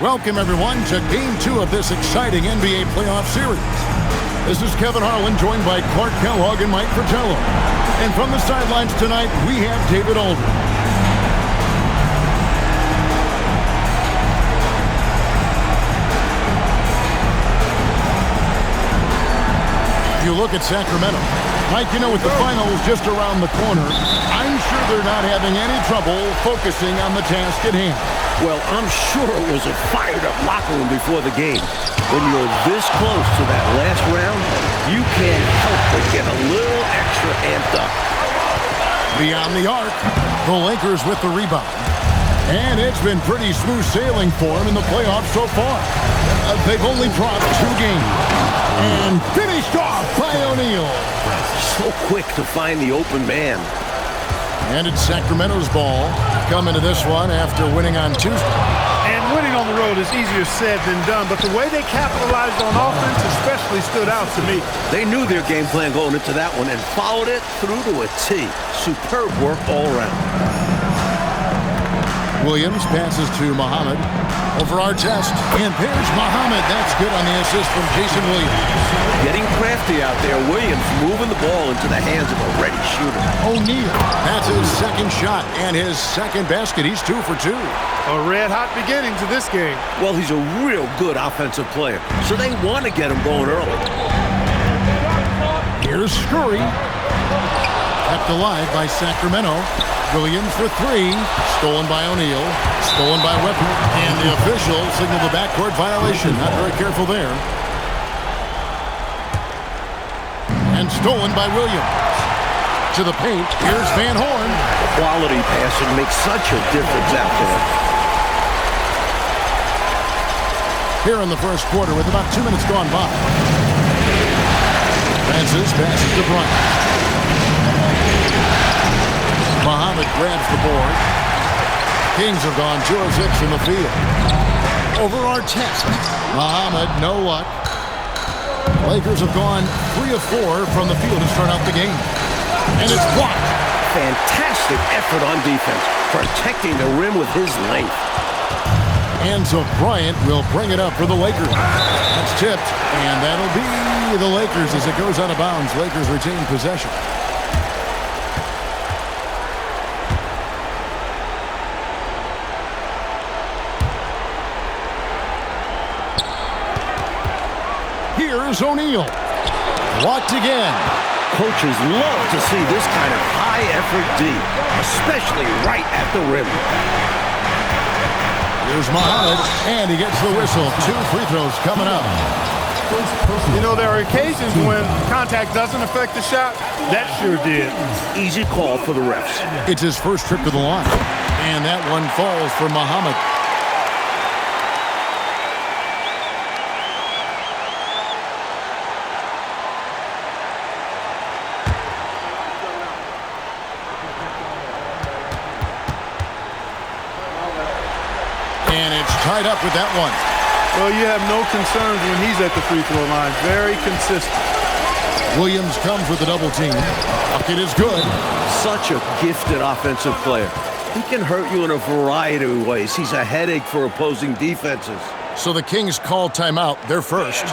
Welcome, everyone, to Game 2 of this exciting NBA playoff series. This is Kevin Harlan, joined by Clark Kellogg and Mike Fratello. And from the sidelines tonight, we have David Aldridge. You look at Sacramento. Mike, you know, with the finals just around the corner, I'm sure they're not having any trouble focusing on the task at hand. Well, I'm sure it was a fired-up locker room before the game. When you're this close to that last round, you can't help but get a little extra amped up. Beyond the arc, the Lakers with the rebound. And it's been pretty smooth sailing for them in the playoffs so far. They've only dropped 2 games. And finished off by O'Neal. So quick to find the open man. And it's Sacramento's ball. Coming to this one after winning on Tuesday. And winning on the road is easier said than done, but the way they capitalized on offense especially stood out to me. They knew their game plan going into that one and followed it through to a T. Superb work all around. Williams passes to Muhammad. Over Artest. And there's Muhammad. That's good on the assist from Jason Williams. Getting crafty out there. Williams moving the ball into the hands of a ready shooter. O'Neal. That's his second shot and his second basket. He's 2 for 2. A red-hot beginning to this game. Well, he's a real good offensive player, so they want to get him going early. Here's Scurry. Kept alive by Sacramento. Williams for 3. Stolen by O'Neal. Stolen by Weber. And the official signaled the backcourt violation. Not very careful there. And stolen by Williams. To the paint. Here's Van Horn. Quality passing makes such a difference out there. Here in the first quarter with about 2 minutes gone by. Francis passes to Bryant. Muhammad grabs the board. Kings have gone 2 of 6 from the field. Over Artest. Muhammad, no luck. Lakers have gone 3 of 4 from the field to start out the game. And it's blocked. Fantastic effort on defense, protecting the rim with his length. And so Bryant will bring it up for the Lakers. That's tipped, and that'll be the Lakers as it goes out of bounds. Lakers retain possession. Here's O'Neal. Blocked again. Coaches love to see this kind of high-effort D, especially right at the rim. Here's Muhammad, and he gets the whistle. 2 free throws coming up. You know, there are occasions when contact doesn't affect the shot. That sure did. Easy call for the refs. It's his first trip to the line. And that one falls for Muhammad. And it's tied up with that one. Well, you have no concerns when he's at the free throw line. Very consistent. Williams comes with a double team. Bucket is good. Such a gifted offensive player. He can hurt you in a variety of ways. He's a headache for opposing defenses. So the Kings call timeout. They're first.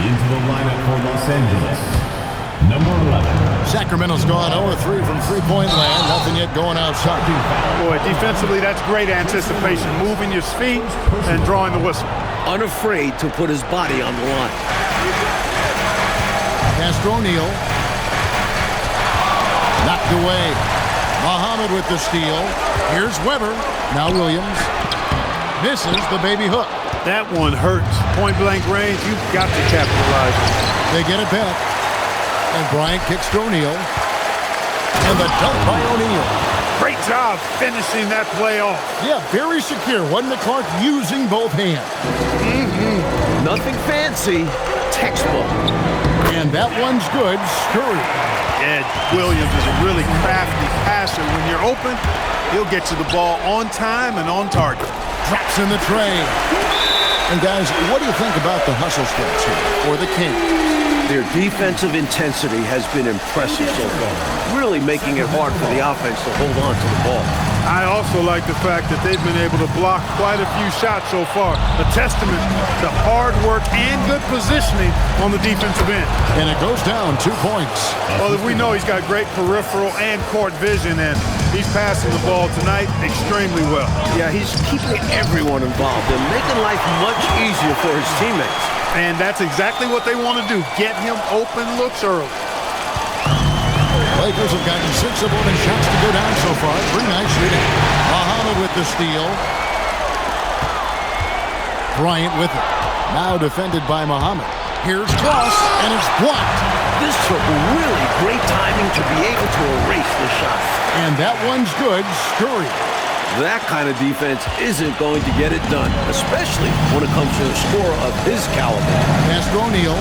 Into the lineup for Los Angeles, number 11. Sacramento's gone 0-3 from three-point land. Nothing yet going outside. Boy, defensively, that's great anticipation. Moving your feet and drawing the whistle. Unafraid to put his body on the line. Castro O'Neal. Knocked away. Muhammad with the steal. Here's Weber. Now Williams. Misses the baby hook. That one hurts. Point-blank range, you've got to capitalize. They get it back. And Bryant kicks to O'Neal. And the dunk by O'Neal. Great job finishing that play off. Yeah, very secure. Wasn't it, Clark? Using both hands. Nothing fancy. Textbook. And that one's good. Scurry. Yeah, Williams is a really crafty passer. When you're open, he'll get you the ball on time and on target. Drops in the tray. And guys, what do you think about the hustle stretch here for the Kings? Their defensive intensity has been impressive so far, really making it hard for the offense to hold on to the ball. I also like the fact that they've been able to block quite a few shots so far. A testament to hard work and good positioning on the defensive end. And it goes down 2 points. Well, we know he's got great peripheral and court vision, and he's passing the ball tonight extremely well. Yeah, he's keeping everyone involved and making life much easier for his teammates. And that's exactly what they want to do, get him open looks early. Lakers have gotten 6 of 11 shots to go down so far. Pretty nice shooting. Muhammad with the steal. Bryant with it. Now defended by Muhammad. Here's cross, and it's blocked. This took really great timing to be able to erase the shot. And that one's good. Scurry. That kind of defense isn't going to get it done, especially when it comes to a scorer of his caliber. Pass to O'Neal.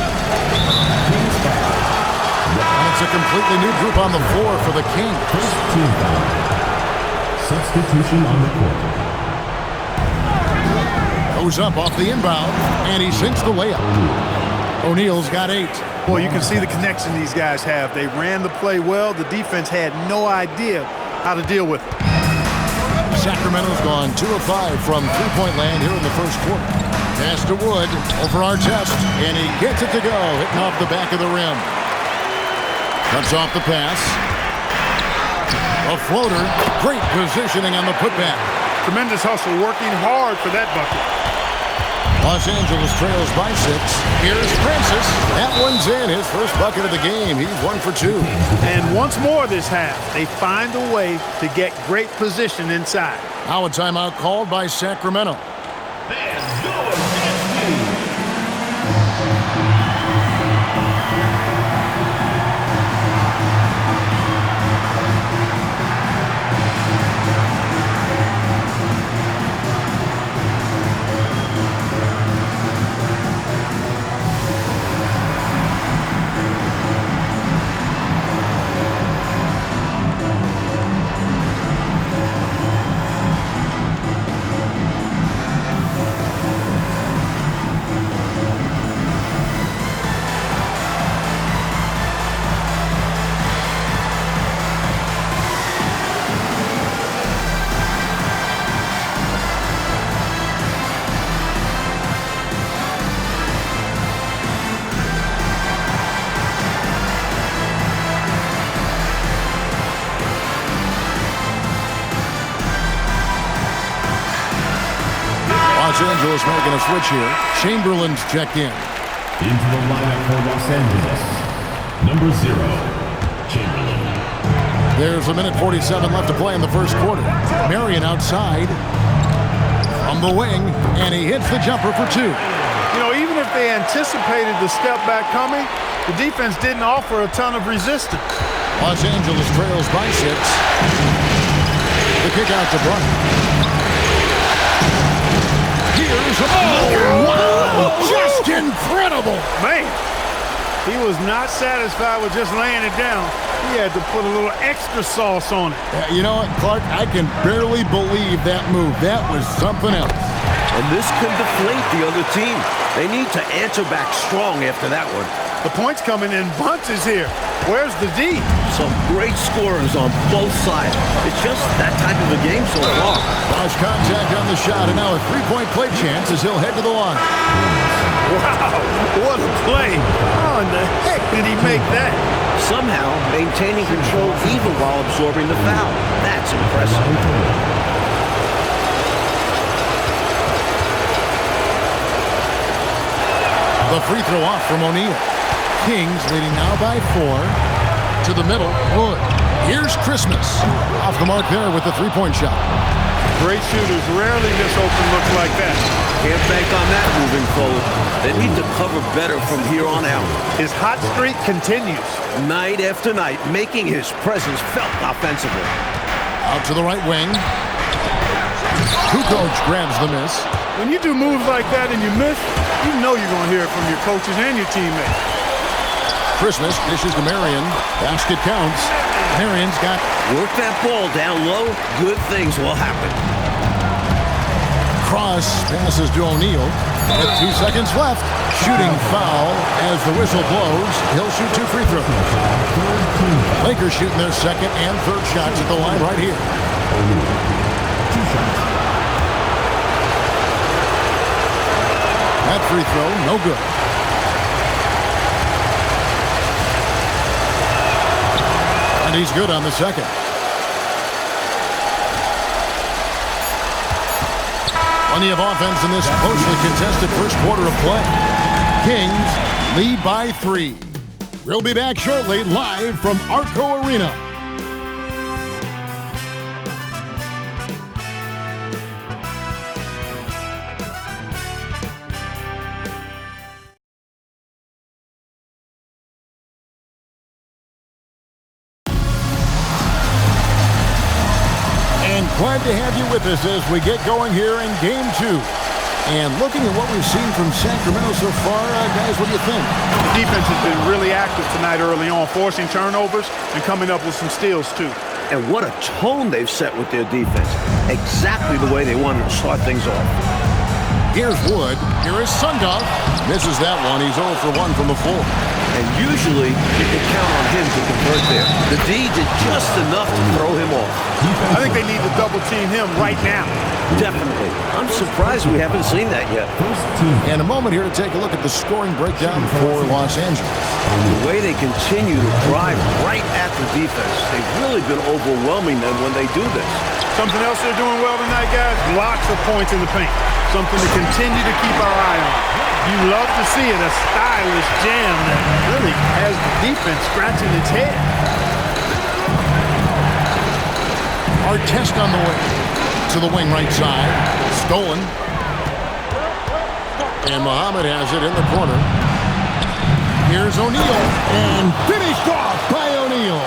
And it's a completely new group on the floor for the Kings. First team foul. Substitution on the court. Goes up off the inbound, and he sinks the layup. O'Neal's got 8. Well, you can see the connection these guys have. They ran the play well. The defense had no idea how to deal with it. Sacramento's gone 2 of 5 from three-point land here in the first quarter. Pass to Wood over Artest, and he gets it to go, hitting off the back of the rim. Cuts off the pass. A floater. Great positioning on the putback. Tremendous hustle, working hard for that bucket. Los Angeles trails by 6. Here's Francis. That one's in. His first bucket of the game. He's 1 for 2. And once more this half, they find a way to get great position inside. Now a timeout called by Sacramento. Los Angeles making a switch here. Chamberlain's checked in. Into the lineup for Los Angeles. Number 0, Chamberlain. There's a minute 47 left to play in the first quarter. Marion outside from the wing, and he hits the jumper for 2. You know, even if they anticipated the step back coming, the defense didn't offer a ton of resistance. Los Angeles trails by 6. The kick out to Bryant. Here's wow! Just incredible! Man, he was not satisfied with just laying it down. He had to put a little extra sauce on it. You know what, Clark? I can barely believe that move. That was something else. And this could deflate the other team. They need to answer back strong after that one. The points coming in bunches here. Where's the D? Some great scorers on both sides. It's just that type of a game so far. Lost contact on the shot, and now a three-point play chance as he'll head to the line. Wow, what a play. How in the heck did he make that? Somehow maintaining control even while absorbing the foul. That's impressive. The free throw off from O'Neal. Kings leading now by 4. To the middle, Wood. Here's Christmas. Off the mark there with the three-point shot. Great shooters rarely miss open looks like that. Can't bank on that moving forward. They need to cover better from here on out. His hot streak continues. Night after night, making his presence felt offensively. Out to the right wing. Kukoc grabs the miss. When you do moves like that and you miss, you know you're going to hear it from your coaches and your teammates. Christmas dishes to Marion. Basket counts. Marion's got... Work that ball down low. Good things will happen. Cross passes to O'Neal. With 2 seconds left. Shooting foul as the whistle blows. He'll shoot 2 free throws. Lakers shooting their second and third shots at the line right here. 2 shots. That free throw, no good. And he's good on the second. Plenty of offense in this closely contested first quarter of play. Kings lead by 3. We'll be back shortly, live from Arco Arena. Glad to have you with us as we get going here in Game 2. And looking at what we've seen from Sacramento so far, guys, what do you think? The defense has been really active tonight early on, forcing turnovers and coming up with some steals, too. And what a tone they've set with their defense. Exactly the way they wanted to start things off. Here's Wood. Here is Sundov. Misses that one. He's 0 for 1 from the floor. And usually, you can count on him to convert there. The D did just enough to throw him off. I think they need to double-team him right now. Definitely. I'm surprised we haven't seen that yet. And a moment here to take a look at the scoring breakdown for Los Angeles. The way they continue to drive right at the defense, they've really been overwhelming them when they do this. Something else they're doing well tonight, guys, lots of points in the paint. Something to continue to keep our eye on. You love to see it, a stylish jam that really has the defense scratching its head. Our test on the way to the wing right side. Stolen. And Muhammad has it in the corner. Here's O'Neal. And finished off by O'Neal.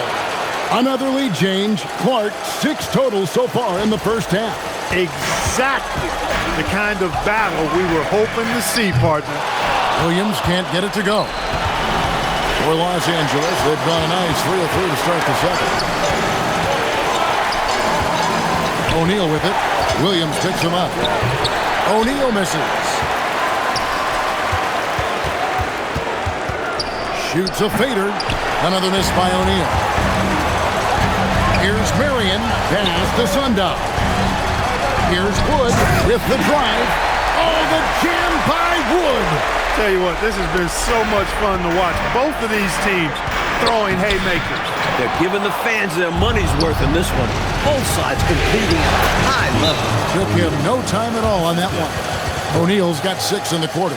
Another lead change. Clark, 6 total so far in the first half. Exactly the kind of battle we were hoping to see, partner. Williams can't get it to go. For Los Angeles, they've gone a nice 3 of 3 to start the second. O'Neal with it. Williams picks him up. O'Neal misses. Shoots a fader. Another miss by O'Neal. Here's Marion. Pass to Sundov. Here's Wood with the drive. Oh, the jam by Wood. Tell you what, this has been so much fun to watch. Both of these teams throwing haymakers. They're giving the fans their money's worth in this one. Both sides competing at a high level. Took him no time at all on that one. O'Neal's got 6 in the quarter.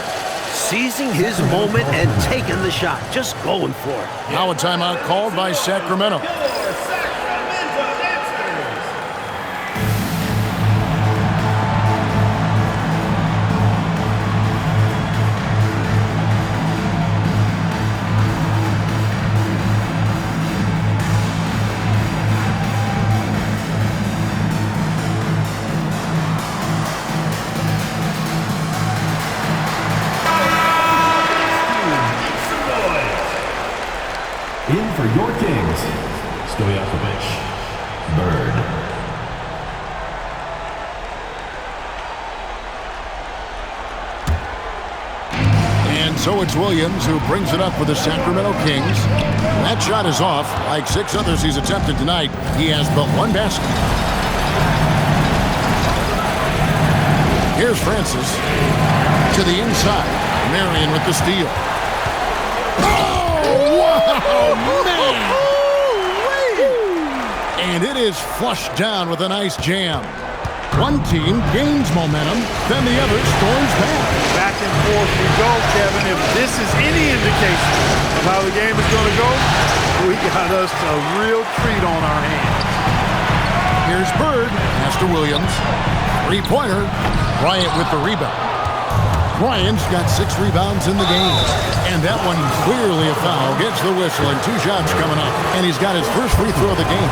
Seizing his moment and taking the shot. Just going for it. Now a timeout called by Sacramento. In for your Kings, Stojakovic, Bird. And so it's Williams who brings it up for the Sacramento Kings. That shot is off. Like 6 others he's attempted tonight, he has but 1 basket. Here's Francis to the inside. Marion with the steal. Oh, man! And it is flushed down with a nice jam. One team gains momentum, then the other storms back. Back and forth we go, Kevin. If this is any indication of how the game is going to go, we got us a real treat on our hands. Here's Bird. Pass to Williams. 3-pointer. Bryant with the rebound. Bryant's got 6 rebounds in the game. And that one clearly a foul. Gets the whistle and 2 shots coming up. And he's got his first free throw of the game.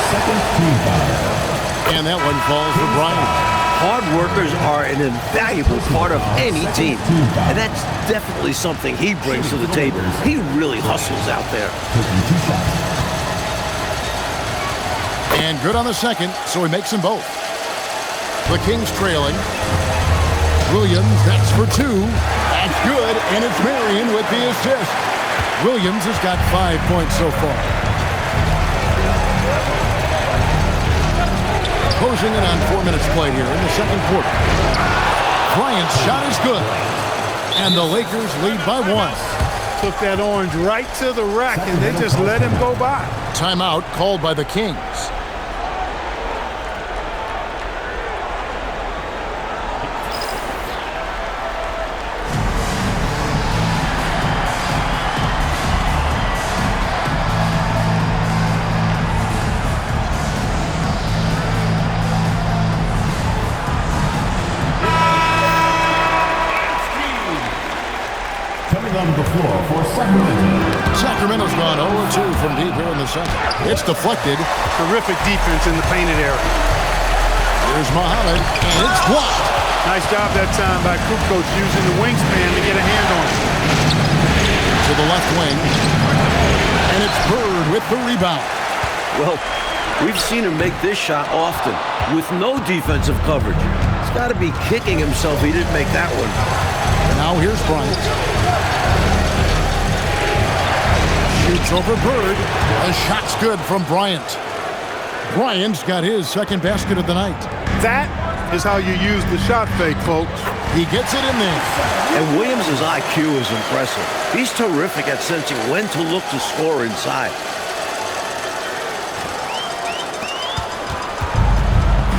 Second team foul. And that one falls for Bryant. Hard workers are an invaluable part of any team, and that's definitely something he brings to the table. He really hustles out there. And good on the second, so he makes them both. The Kings trailing. Williams, that's for two. That's good, and it's Marion with the assist. Williams has got 5 points so far. Closing in on 4 minutes played here in the second quarter. Bryant's shot is good, and the Lakers lead by 1. Took that orange right to the rack, and they just let him go by. Timeout called by the Kings. On the floor for Sacramento. Sacramento's gone 0-2 from deep here in the center. It's deflected. Terrific defense in the painted area. Here's Muhammad, and it's blocked. Nice job that time by Kukoc using the wingspan to get a hand on it. To the left wing, and it's Bird with the rebound. Well, we've seen him make this shot often with no defensive coverage. He's got to be kicking himself he didn't make that one. Now here's Bryant. Shoots over Bird. The shot's good from Bryant. Bryant's got his second basket of the night. That is how you use the shot fake, folks. He gets it in there. And Williams' IQ is impressive. He's terrific at sensing when to look to score inside.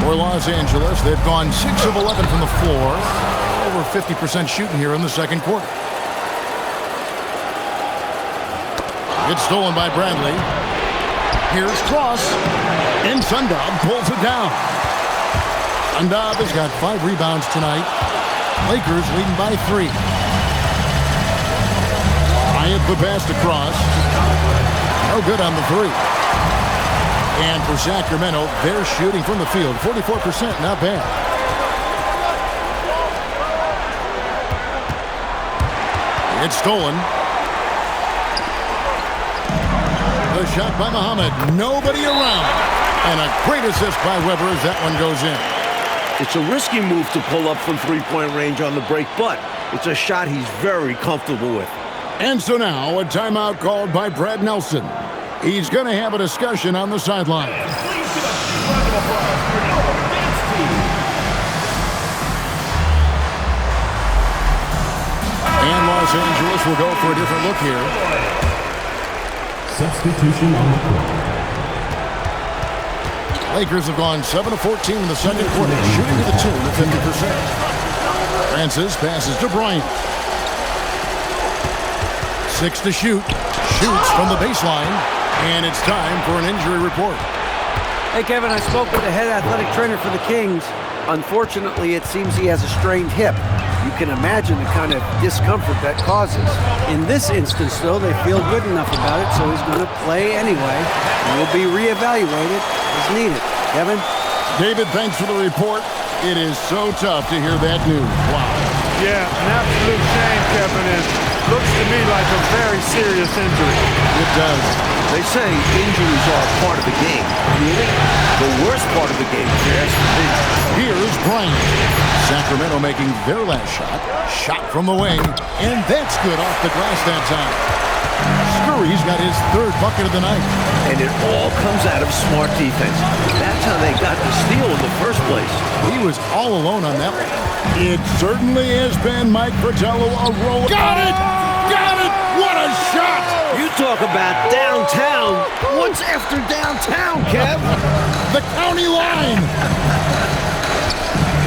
For Los Angeles, they've gone 6 of 11 from the floor. Over 50% shooting here in the second quarter. It's stolen by Bradley. Here's Cross. And Sundab pulls it down. Sundab has got 5 rebounds tonight. Lakers leading by 3. Bryant the pass to Cross. No good on the 3. And for Sacramento, they're shooting from the field. 44%, not bad. It's stolen. The shot by Muhammad. Nobody around. And a great assist by Weber as that one goes in. It's a risky move to pull up from three-point range on the break, but it's a shot he's very comfortable with. And so now a timeout called by Brad Nelson. He's going to have a discussion on the sideline. And Los Angeles will go for a different look here. Substitution on the court. Lakers have gone 7 of 14 in the second quarter, shooting to the tune of 50%. Francis passes to Bryant. 6 to shoot. Shoots from the baseline. And it's time for an injury report. Hey, Kevin, I spoke with the head athletic trainer for the Kings. Unfortunately, it seems he has a strained hip. You can imagine the kind of discomfort that causes. In this instance, though, they feel good enough about it, so he's going to play anyway. And will be reevaluated as needed. Kevin? David, thanks for the report. It is so tough to hear that news. Wow. Yeah, an absolute shame, Kevin, and looks to me like a very serious injury. It does. They say injuries are a part of the game. Really? The worst part of the game, if you ask me. Here's Bryant. Sacramento making their last shot. Shot from the wing. And that's good off the glass that time. Scurry's got his 3rd bucket of the night. And it all comes out of smart defense. That's how they got the steal in the first place. He was all alone on that one. It certainly has been Mike Fratello a roll. Got it! Got it! What a shot! You talk about downtown. What's after downtown, Kev? The county line!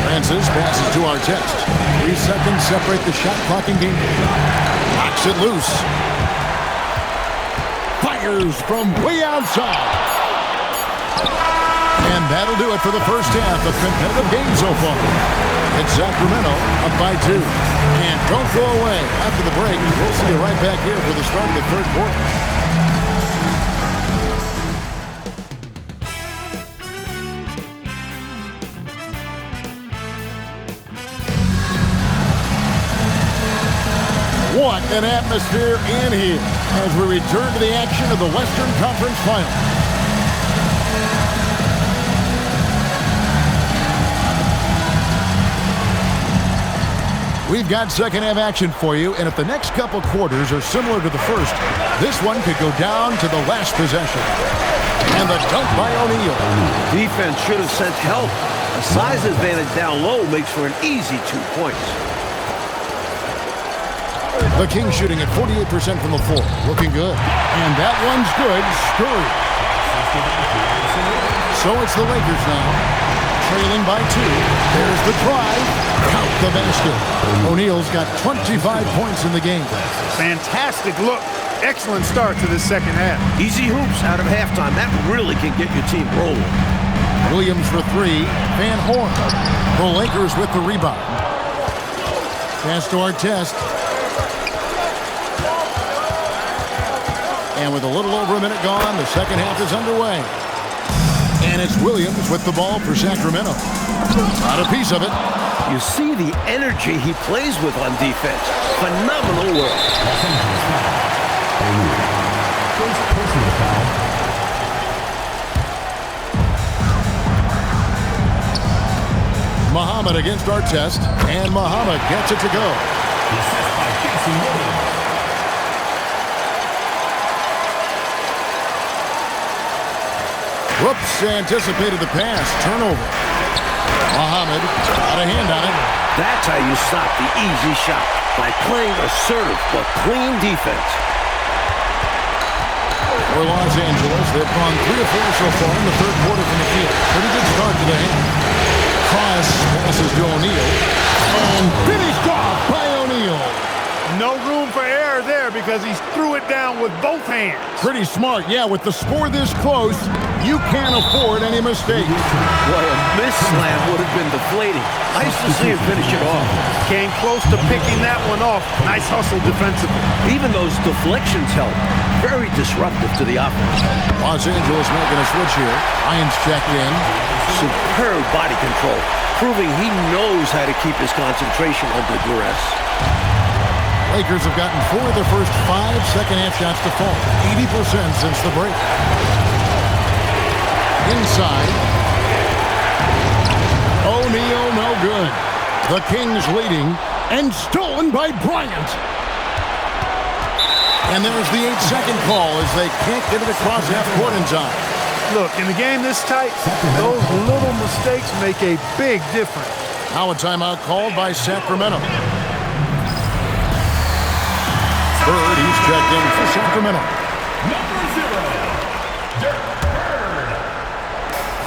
Francis passes to Artest. 3 seconds separate the shot clock and game. Knocks it loose. Fires from way outside. And that'll do it for the first half of competitive game so far. It's Sacramento up by 2. And don't go away. After the break, we'll see you right back here for the start of the 3rd quarter. what an atmosphere in here as we return to the action of the Western Conference Final. We've got second half action for you, and if the next couple quarters are similar to the first, this one could go down to the last possession. And the dunk by O'Neal. Defense should have sent help. A size advantage down low makes for an easy 2 points. The Kings shooting at 48% from the floor. Looking good. And that one's good. Scurry. So it's the Lakers now. Trailing by 2. There's the drive. Count the basket. O'Neal's got 25 points in the game. Fantastic look. Excellent start to this second half. Easy hoops out of halftime. That really can get your team rolling. Williams for 3. Van Horn. The Lakers with the rebound. Pass to Artest. And with a little over a minute gone, the second half is underway. And it's Williams with the ball for Sacramento. Not a piece of it. You see the energy he plays with on defense. Phenomenal work. First personal foul. Muhammad against Artest. And Muhammad gets it to go. Assist by Jason Williams. Whoops, anticipated the pass. Turnover. Muhammad got a hand on it. That's how you stop the easy shot. By playing assertive but clean defense. For Los Angeles, they've gone 3 of 4 so far in the third quarter from the field. Pretty good start today. Cross passes to O'Neal. And finished off by O'Neal. No room for error there because he threw it down with both hands. Pretty smart. Yeah, with the score this close, you can't afford any mistakes. Boy, a miss slam would have been deflating. Nice to see him finish it off. Came close to picking that one off. Nice hustle defensively. Even those deflections help. Very disruptive to the offense. Los Angeles making a switch here. Irons checked in. Superb body control, proving he knows how to keep his concentration under duress. Lakers have gotten 4 of their first 5 second-half shots to fall. 80% since the break. Inside. O'Neal, no good. The Kings leading, and stolen by Bryant. And there's the 8-second call as they can't get it across half-court in time. Look, in a game this tight, those little mistakes make a big difference. Now a timeout called by Sacramento. Bird, he's checked in for Sacramento. Number 0, Dirk Bird.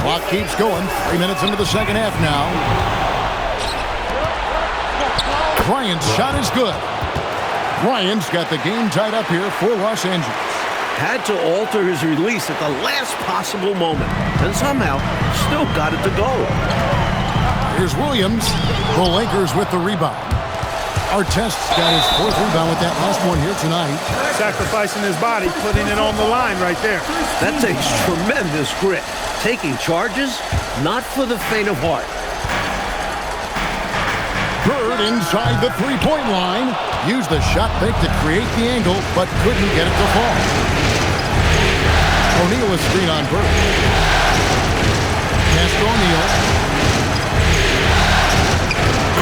Clock keeps going. 3 minutes into the second half now. Bryant's shot is good. Bryant's got the game tied up here for Los Angeles. Had to alter his release at the last possible moment, and somehow still got it to go. Here's Williams. The Lakers with the rebound. Artest's got his 4th rebound with that last one here tonight. Sacrificing his body, putting it on the line right there. That takes tremendous grit. Taking charges, not for the faint of heart. Bird inside the three-point line. Used the shot fake to create the angle, but couldn't get it to fall. O'Neal is screen on Bird. Pass to O'Neal.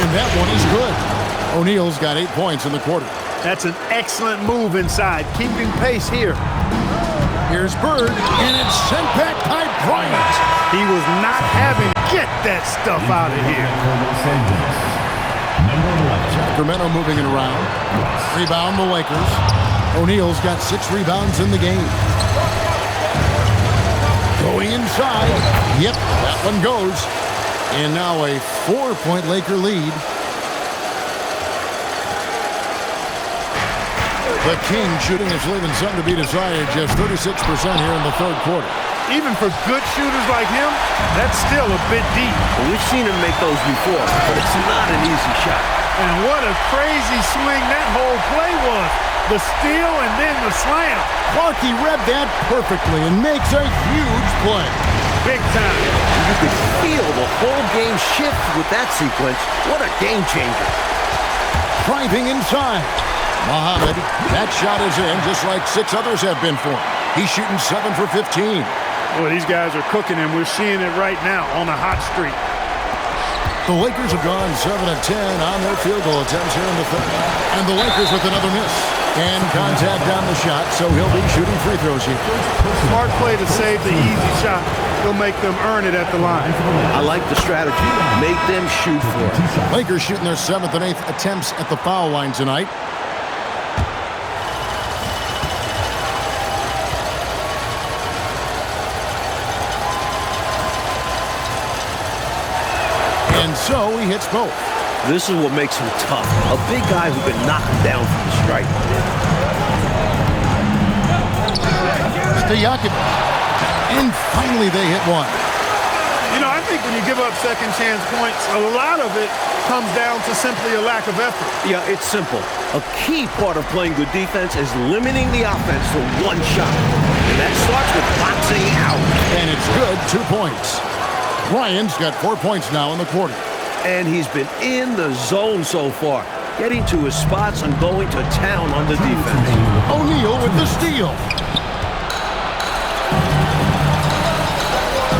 And that one is good. O'Neal's got 8 points in the quarter. That's an excellent move inside, keeping pace here. Here's Bird, and it's sent back by Bryant. He was not having to get that stuff out of here. For Los Angeles. Number 11. Sacramento moving it around. Rebound the Lakers. O'Neal's got 6 rebounds in the game. Going inside. Yep, that one goes. And now a 4-point Laker lead. The Kings shooting is leaving some to be desired. Just 36% here in the third quarter. Even for good shooters like him, that's still a bit deep. Well, we've seen him make those before, but it's not an easy shot. And what a crazy swing that whole play was. The steal and then the slam. Clarkie read that perfectly and makes a huge play. Big time. You could feel the whole game shift with that sequence. What a game changer. Driving inside. Muhammad, that shot is in just like 6 others have been for him. He's shooting 7 for 15. Well, these guys are cooking, and we're seeing it right now on a hot streak. The Lakers have gone 7 of 10 on their field goal attempts here in the third. And the Lakers with another miss. And contact on the shot, so he'll be shooting free throws here. Smart play to save the easy shot. He'll make them earn it at the line. I like the strategy. Make them shoot for it. Lakers shooting their 7th and 8th attempts at the foul line tonight. And so he hits both. This is what makes him tough. A big guy who can knock him down from the stripe. Stojakovic. And finally they hit one. You know, I think when you give up second chance points, a lot of it comes down to simply a lack of effort. Yeah, it's simple. A key part of playing good defense is limiting the offense to one shot. And that starts with boxing out. And it's good, 2 points. Ryan's got 4 points now in the quarter. And he's been in the zone so far, getting to his spots and going to town on the defense. O'Neal with the steal.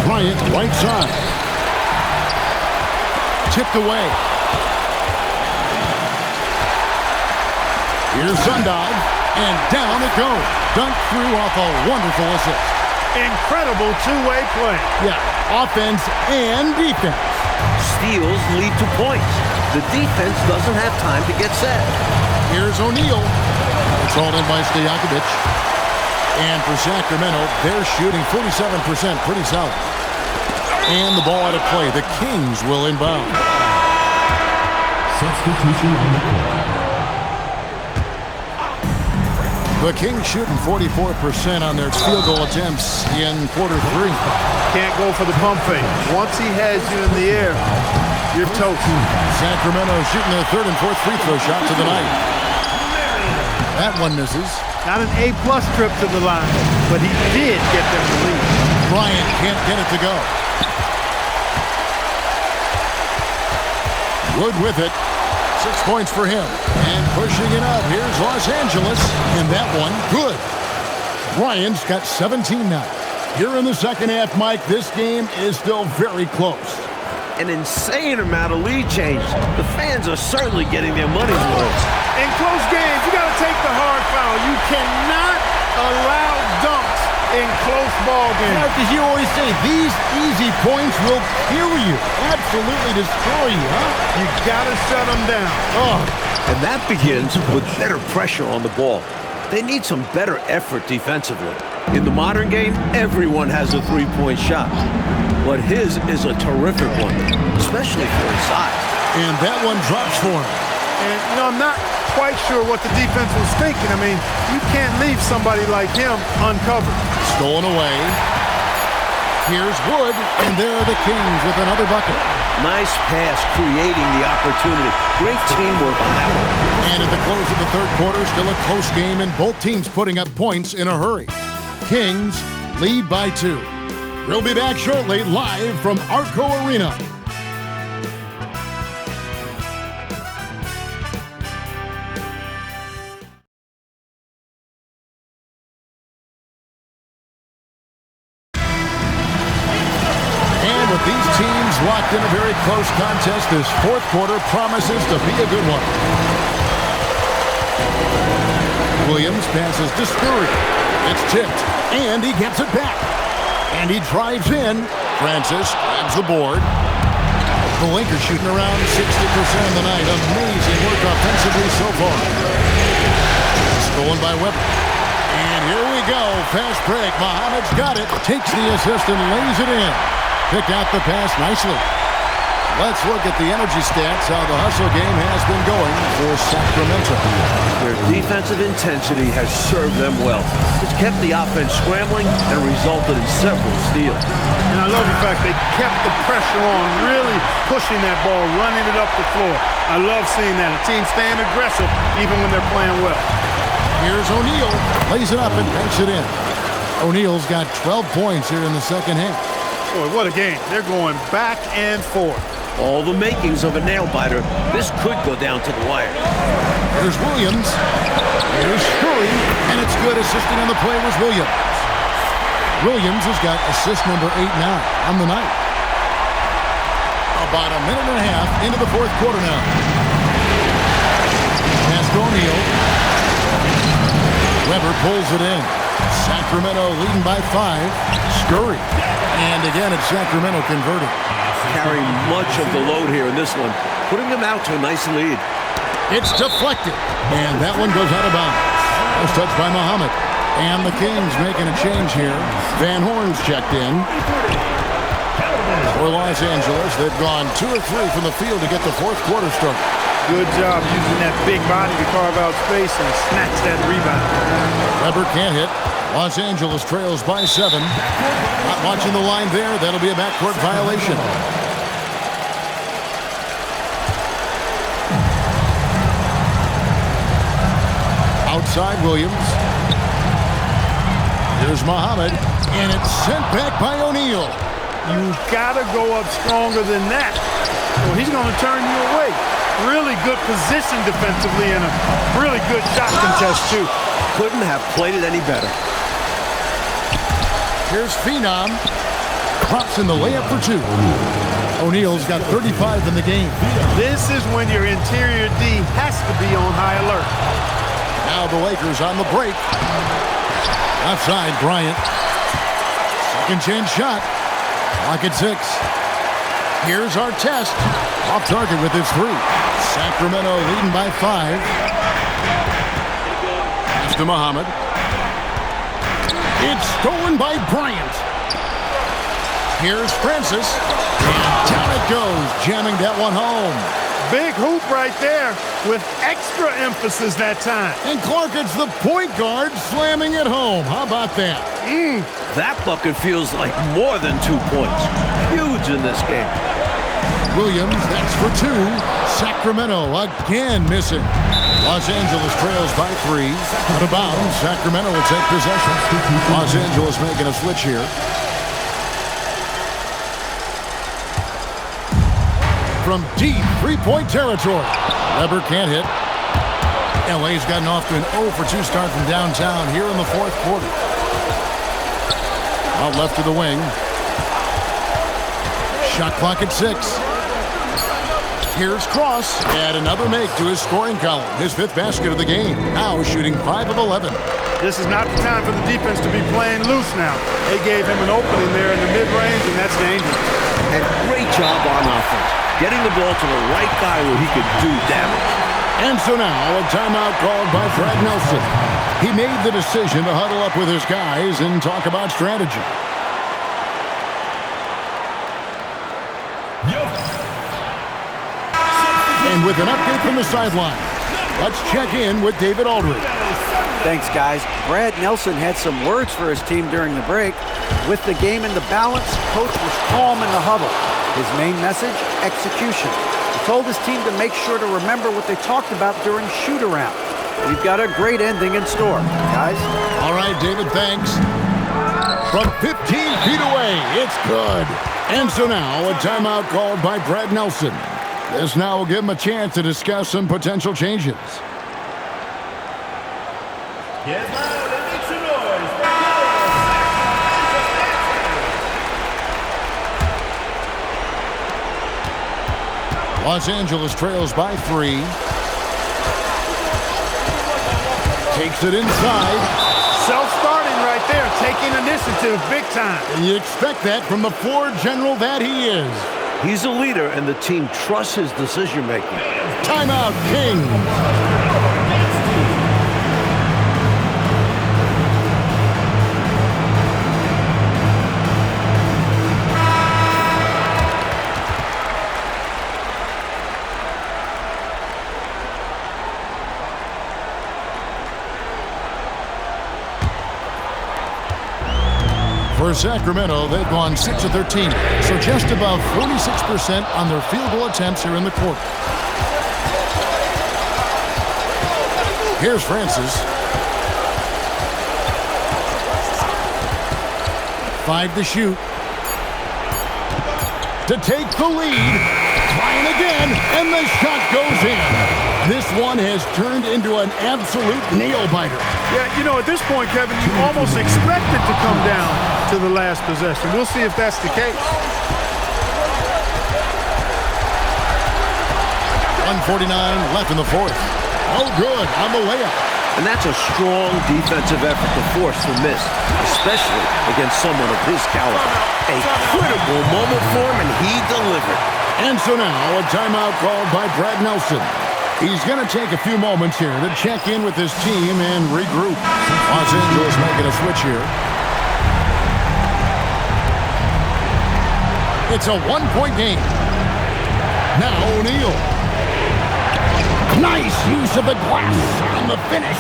Bryant, right side. Tipped away. Here's Sundial, and down it goes. Dunked through off a wonderful assist. Incredible two-way play. Yeah, offense and defense. Steals lead to points. The defense doesn't have time to get set. Here's O'Neal. It's all in by Stojakovic. And for Sacramento, they're shooting 47%, pretty solid. And the ball out of play. The Kings will inbound. Substitution on the court. The Kings shooting 44% on their field goal attempts in quarter 3. Can't go for the pump fake. Once he has you in the air, you're toast. Sacramento shooting their 3rd and 4th free throw shots of the night. That one misses. Not an A-plus trip to the line, but he did get them the lead. Bryant can't get it to go. Wood with it. 6 points for him. And pushing it up. Here's Los Angeles. And that one, good. Bryant's got 17 now. Here in the second half, Mike, this game is still very close. An insane amount of lead change. The fans are certainly getting their money's worth. In close games, you got to take the hard foul. You cannot allow dunks in close ball games. Mark, as you always say, these easy points will kill you. Absolutely destroy you, huh? You got to shut them down. Oh, And that begins with better pressure on the ball. They need some better effort defensively. In the modern game, everyone has a three-point shot. But his is a terrific one, especially for his size. and that one drops for him. And, you know, I'm not quite sure what the defense was thinking. I mean, you can't leave somebody like him uncovered. Stolen away. Here's Wood, and there are the Kings with another bucket. Nice pass, creating the opportunity. Great teamwork on that one. And at the close of the third quarter, still a close game, and both teams putting up points in a hurry. Kings lead by 2. We'll be back shortly, live from Arco Arena. And with these teams locked in a very close contest, this fourth quarter promises to be a good one. Williams passes to Scurry. It's tipped, and he gets it back. And he drives in. Francis grabs the board. The Lakers shooting around 60% of the night. Amazing work offensively so far. Stolen by Webber. And here we go. Fast break. Muhammad's got it. Takes the assist and lays it in. Picked out the pass nicely. Let's look at the energy stats, how the hustle game has been going for Sacramento. Their defensive intensity has served them well. It's kept the offense scrambling and resulted in several steals. And I love the fact they kept the pressure on, really pushing that ball, running it up the floor. I love seeing that. A team staying aggressive even when they're playing well. Here's O'Neal. Lays it up and banks it in. O'Neal's got 12 points here in the second half. Boy, what a game. They're going back and forth. All the makings of a nail-biter. This could go down to the wire. Here's Williams. Here's Curry, and it's good. Assisting on the play was Williams. Williams has got assist number 8 now on the night. About a minute and a half into the fourth quarter now. Pass to O'Neal. Weber pulls it in. Sacramento leading by 5. Scurry. And again, it's Sacramento converting. Carrying much of the load here in this one, putting them out to a nice lead. It's deflected, and that one goes out of bounds. That was touched by Muhammad. And the Kings making a change here. Van Horn's checked in. For Los Angeles, they've gone 2 or 3 from the field to get the fourth quarter started. Good job using that big body to carve out space and snatch that rebound. Weber can't hit. Los Angeles trails by 7. Not watching the line there. That'll be a backcourt violation. Outside Williams. Here's Muhammad, and it's sent back by O'Neal. You've got to go up stronger than that, or he's going to turn you away. Really good position defensively and a really good shot contest, too. Couldn't have played it any better. Here's Phenom. Crops in the layup for 2. O'Neal's got 35 in the game. This is when your interior D has to be on high alert. Now the Lakers on the break. Outside, Bryant. Second chance shot. Clock at 6. Here's Artest. Off target with his 3. Sacramento leading by 5. Pass to Muhammad. It's stolen by Bryant. Here's Francis. And down it goes, jamming that one home. Big hoop right there with extra emphasis that time. And Clark, it's the point guard slamming it home. How about that? That bucket feels like more than 2 points. Huge in this game. Williams, that's for 2. Sacramento again missing. Los Angeles trails by 3. Out of bounds, Sacramento will take possession. Los Angeles making a switch here. From deep three-point territory. Weber can't hit. LA's gotten off to an 0 for 2 start from downtown here in the fourth quarter. Out left to the wing. Shot clock at 6. Here's Cross. Add another make to his scoring column. His 5th basket of the game. Now shooting 5 of 11. This is not the time for the defense to be playing loose now. They gave him an opening there in the mid-range, and that's dangerous. And great job on offense. Getting the ball to the right guy where he could do damage. And so now a timeout called by Brad Nelson. He made the decision to huddle up with his guys and talk about strategy. And with an update from the sideline, let's check in with David Aldridge. Thanks, guys. Brad Nelson had some words for his team during the break. With the game in the balance, coach was calm in the huddle. His main message, execution. He told his team to make sure to remember what they talked about during shoot-around. We've got a great ending in store, guys. All right, David, thanks. From 15 feet away, it's good. And so now, a timeout called by Brad Nelson. This now will give him a chance to discuss some potential changes. Get loud and make some noise. Los Angeles trails by 3. Takes it inside. Self-starting right there, taking initiative big time. And you expect that from the floor general that he is. He's a leader, and the team trusts his decision-making. Timeout, Kings. For Sacramento, they've gone 6 of 13, so just above 46% on their field goal attempts here in the quarter. Here's Francis. 5 to shoot. To take the lead. Trying again, and the shot goes in. This one has turned into an absolute nail-biter. Yeah, you know, at this point, Kevin, you almost expect it to come down to the last possession. We'll see if that's the case. 1:49 left in the fourth. Oh, good on the layup. And that's a strong defensive effort to force the miss, especially against someone of his caliber. A critical moment for him, and he delivered. And so now a timeout called by Brad Nelson. He's going to take a few moments here to check in with his team and regroup. Los Angeles making a switch here. It's a one-point game. Now O'Neal. Nice use of the glass on the finish.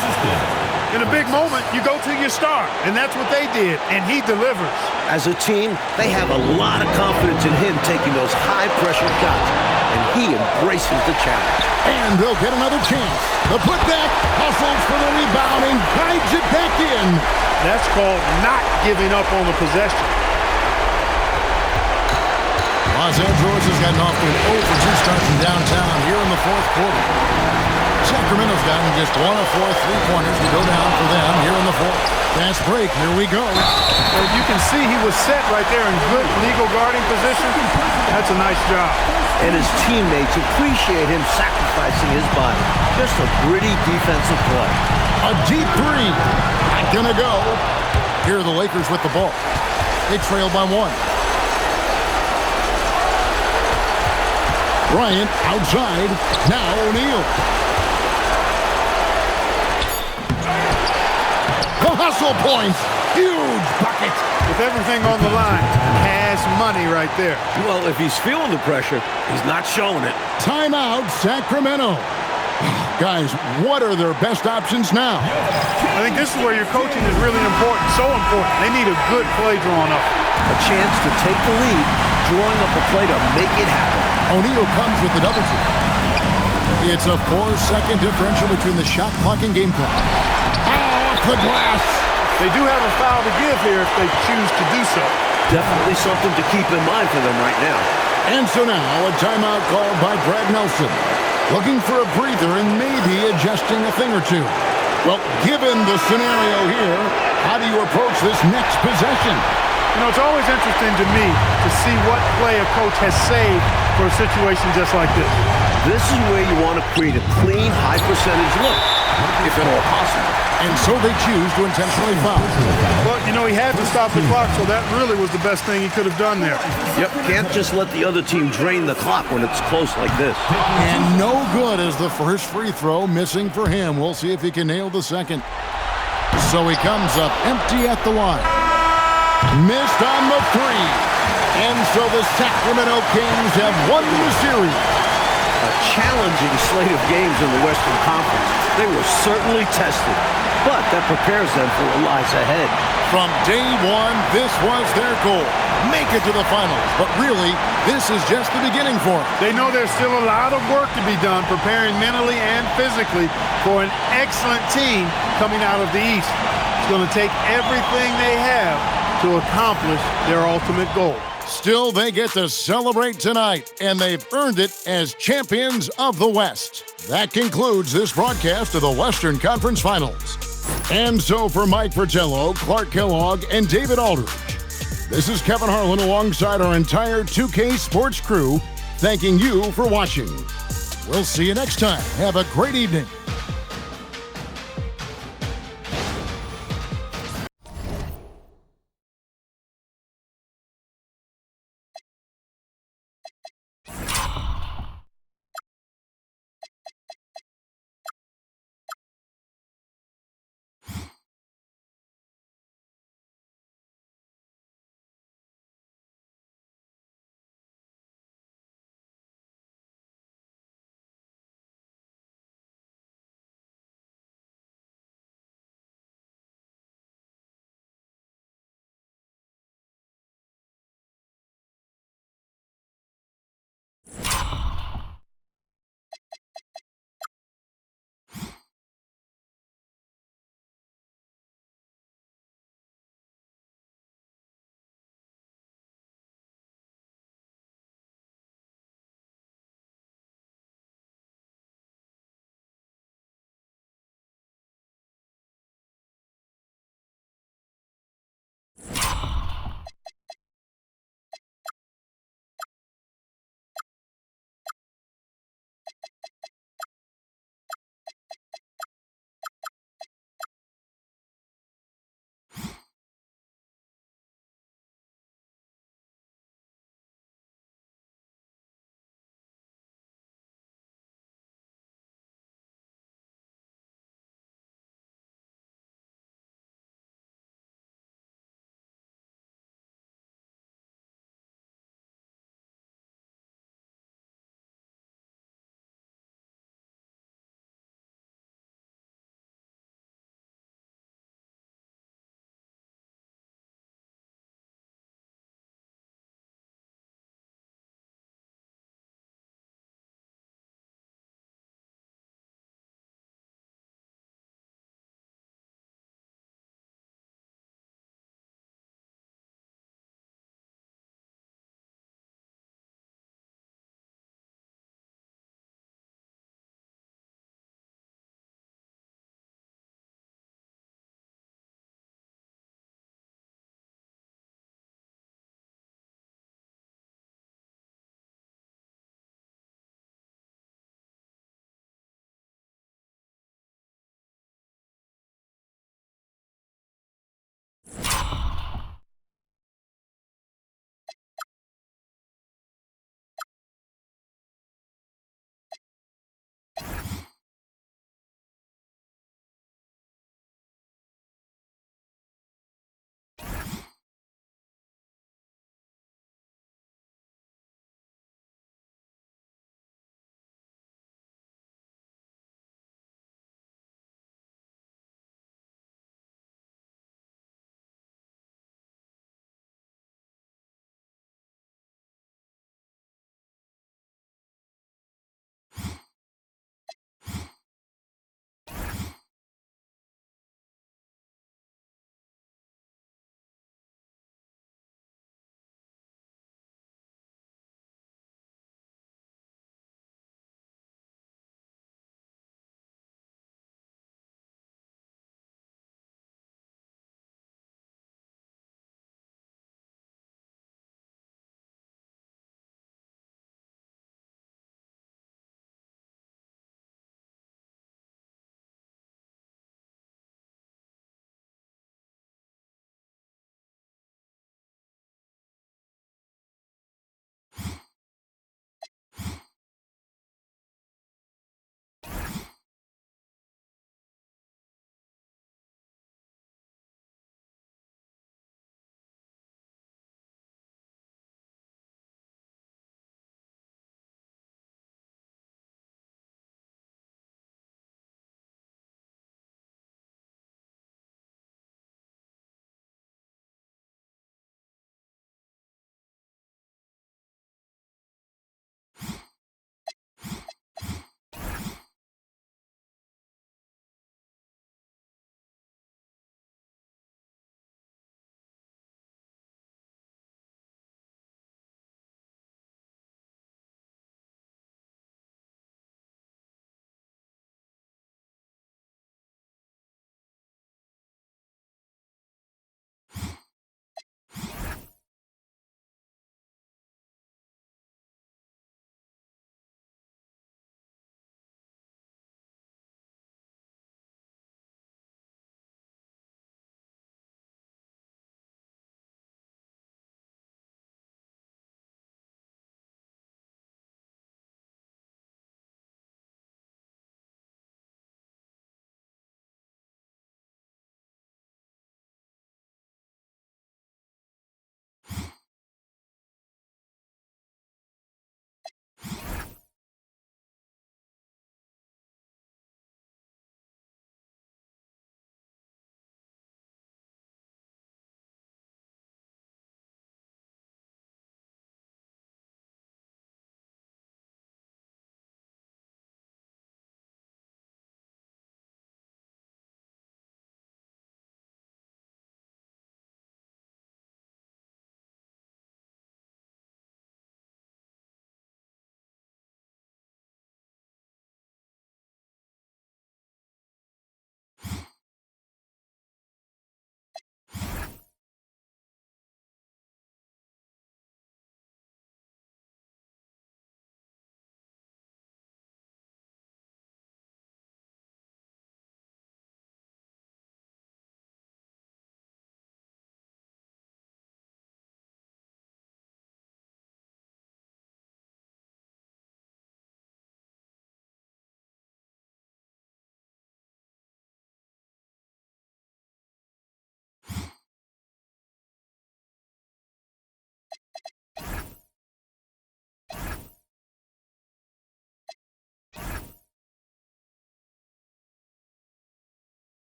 In a big moment, you go to your star, and that's what they did, and he delivers. As a team, they have a lot of confidence in him taking those high-pressure shots, and he embraces the challenge. And they'll get another chance. The putback, hustles for the rebound, and guides it back in. That's called not giving up on the possession. Los Angeles has gotten off to an 0-for-2 start from downtown here in the fourth quarter. Sacramento's gotten just 1 of 4 3-pointers to go down for them here in the fourth. Fast break, here we go. Well, you can see he was set right there in good legal guarding position. That's a nice job. And his teammates appreciate him sacrificing his body. Just a gritty defensive play. A deep three. Not gonna go. Here are the Lakers with the ball. They trail by 1. Bryant outside. Now O'Neal. The hustle points. Huge bucket. With everything on the line, cash money right there. Well, if he's feeling the pressure, he's not showing it. Timeout, Sacramento. Guys, what are their best options now? I think this is where your coaching is really important, so important. They need a good play drawn up. A chance to take the lead, drawing up a play to make it happen. O'Neal comes with the double team. It's a 4-second differential between the shot clock and game clock. Off the glass. They do have a foul to give here if they choose to do so. Definitely something to keep in mind for them right now. And so now a timeout called by Brad Nelson. Looking for a breather and maybe adjusting a thing or two. Well, given the scenario here, how do you approach this next possession? You know, it's always interesting to me to see what play a coach has saved for a situation just like this. This is where you want to create a clean, high-percentage look, if at all possible. And so they choose to intentionally foul. Well, you know, he had to stop the clock, so that really was the best thing he could have done there. Yep, can't just let the other team drain the clock when it's close like this. And no good as the first free throw missing for him. We'll see if he can nail the second. So he comes up empty at the line. Missed on the three. And so the Sacramento Kings have won the series. A challenging slate of games in the Western Conference. They were certainly tested, but that prepares them for what lies ahead. From day one, this was their goal. Make it to the finals. But really, this is just the beginning for them. They know there's still a lot of work to be done preparing mentally and physically for an excellent team coming out of the East. It's going to take everything they have to accomplish their ultimate goal. Still, they get to celebrate tonight, and they've earned it as champions of the West. That concludes this broadcast of the Western Conference Finals. And so for Mike Fratello, Clark Kellogg, and David Aldridge, this is Kevin Harlan alongside our entire 2K Sports crew, thanking you for watching. We'll see you next time. Have a great evening.